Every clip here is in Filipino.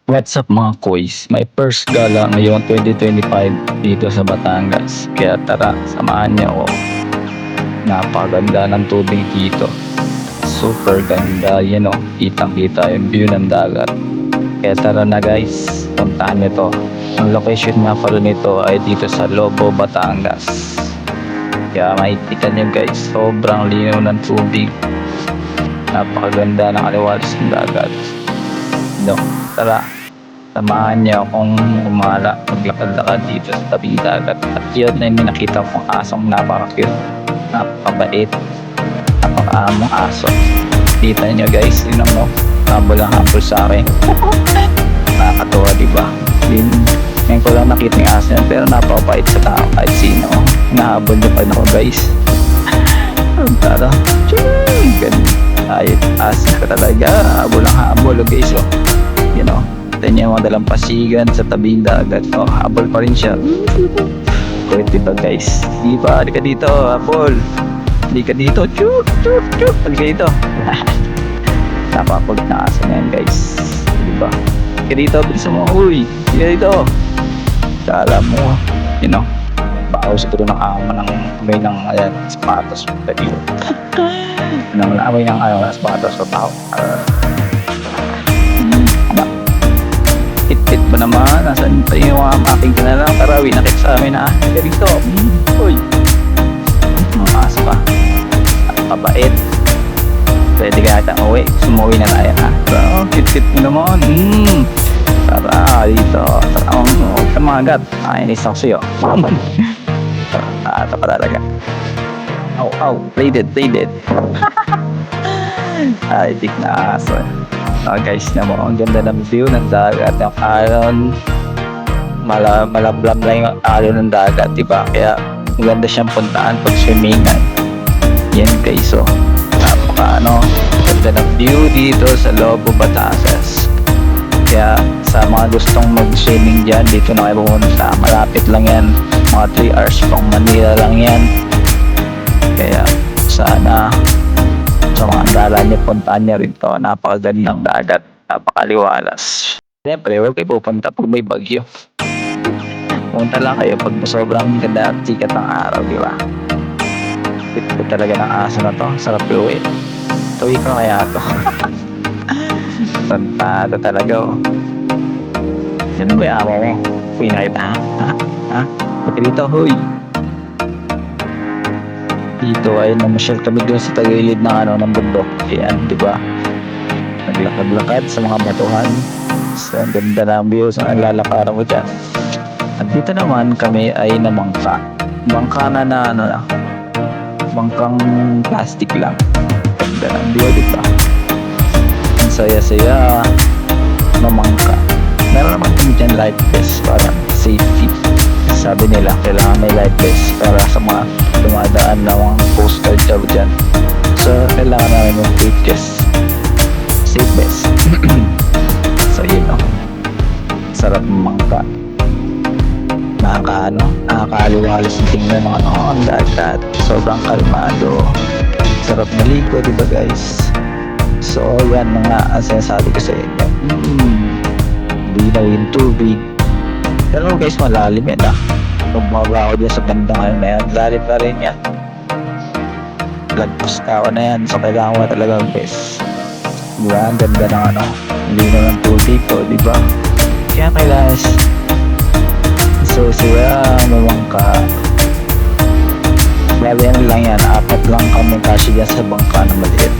What's up mga koys? My first gala ngayong 2025 dito sa Batangas. Kaya tara, samahan niyo ako. Napakaganda ng tubig dito. Super ganda, yan o. Kitang-kita yung view ng dagat. Kaya tara na guys, puntahan niyo to. Ang location nga pala nito ay dito sa Lobo, Batangas. Kaya makikita niyo guys, sobrang linaw ng tubig. Napakaganda ng aliwalas ng dagat. No, tara. Samahan niya akong umala, maglakad-lakad dito sa tabing dagat. At yun na yung nakita kong asong napaka-cute, napakabait, napaka-among aso. Kita niyo guys, yun mo, habol sa akin. Nakakatuwa diba? Ngayon ko lang nakita yung aso niya, pero napakabait sa tao kahit sino. Nahabol niya pa ako guys. Tara, ganun. Ayun, aso ka talaga, habol guys oh. You know, ito niya mga dalampasigan sa tabing dagat. Oh, habol pa rin siya. Kulit diba guys? Diba? Halika dito, habol. Halika dito. Chuk, chuk, chuk. Halika dito. Napakulit na aso na yan guys. Diba? Halika dito, bilisan mo. Uy, halika dito. Kala mo, you know, bakaw siguro ng ama ng may ng ayan, sapatos. Nang amoy ng sapatos sa tao. Hit ba naman? Nasaan pa yung mga making ka na lang? Tarawi, nakit sa amin ha. Kaya dito. Uy. Maasa pa. Napabait. Pwede ka natin uwi. Sumuwi na tayo ha. So, kit-kit mo naman. Tara, dito. Tara, huwag ka magat. Inis ako sa'yo. Ito pa talaga. Aw, play dead. Ay, dik na aso. Guys, naman ang ganda ng view ng dagat, yung alon, malablam lang yung alon ng dagat, diba? Kaya maganda siyang puntaan pag swimmingan. Yan guys, so ganda ng view dito sa Lobo, Batangas. Kaya sa mga gustong mag-swimming dyan, dito na kayo pumunta. Malapit lang yan, mga 3 hours pang Manila lang yan. Kaya sana sa mga andala niyo, puntaan niyo rin to. Napakagandang dagat, napakaliwalas. Siyempre, huwag kayo pupunta pag may bagyo. Punta lang kayo pag sobrang ganda at sikat ng araw, di ba? Ito talaga ng aso na to. Sarap luwi. Tuwi ko kaya to. Tantado talaga oh. Yan ba yung amo mo? Uy, nakita ha? Pati dito, huy. Dito ay namasyal kami doon sa tagilid ng bundok. Ayan, di ba? Naglakad-lakad sa mga batuhan. So, ang ganda ng view sa lalakaran mo dyan. At dito naman kami ay namangka. Bangka na bangkang plastic lang. Ganda ng view, di ba? Ang saya-saya namangka. Meron naman kami dyan life vest para safety. Sabi nila, kailangan may life vest para sa mga dumadaan na mga coast guard job dyan. So, kailangan namin yung safe vest. So, yun o. Sarap mangka. Nakakaaliwalas yung tingnan ng ang dagat. Sobrang kalmado. Sarap maligo, diba guys? So, yan mga ang sinasabi ko sa inyo. Linaw yung tubig. Pero guys, malalim yan ah. Kung mababa ako dyan sa bandang na yan, lalim pa rin yan. Lagpas ka ako na yan, so kailangan mo talaga guys. Diba? Ang ganda ng linaw ng tubig ko, diba? Kaya kailangan so siya mamangka. Grabe lang yan, 4 lang kami kasi dyan sa bangka na maliit.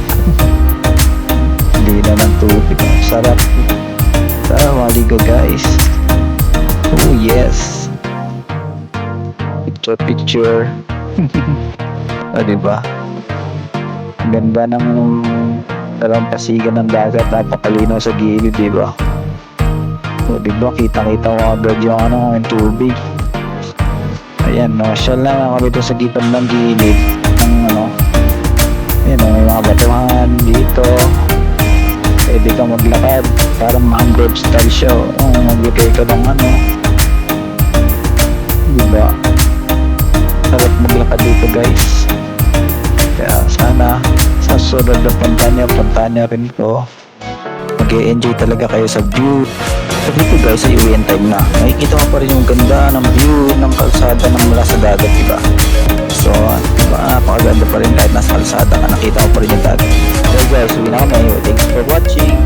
Linaw ng tubig, sarap. Tara, maligo guys. Oh yes. Picture. O diba? Ang ganda ng dalampasigan ng dagat, napakalinaw sa gilid, diba? O diba, kita-kita mo agad yung tubig. Ayan, nasyal na kami dito sa gitan ng gilid ng ayan, may mga batuhan dito. Pwede ka maglakad, parang mangrove style siya. Maglakay ka ng diba? Sarap maglakad dito guys. Kaya sana sa susunod na punta niya rin ko. mag-enjoy talaga kayo sa view. So dito guys ay uwi time na. Makikita mo pa rin yung ganda ng view ng kalsada ng mula sa dagat, diba? So diba, napakaganda pa rin kahit nasa kalsada ka, nakita mo pa rin yung dagat. So guys, uwi na kami. Thanks for watching.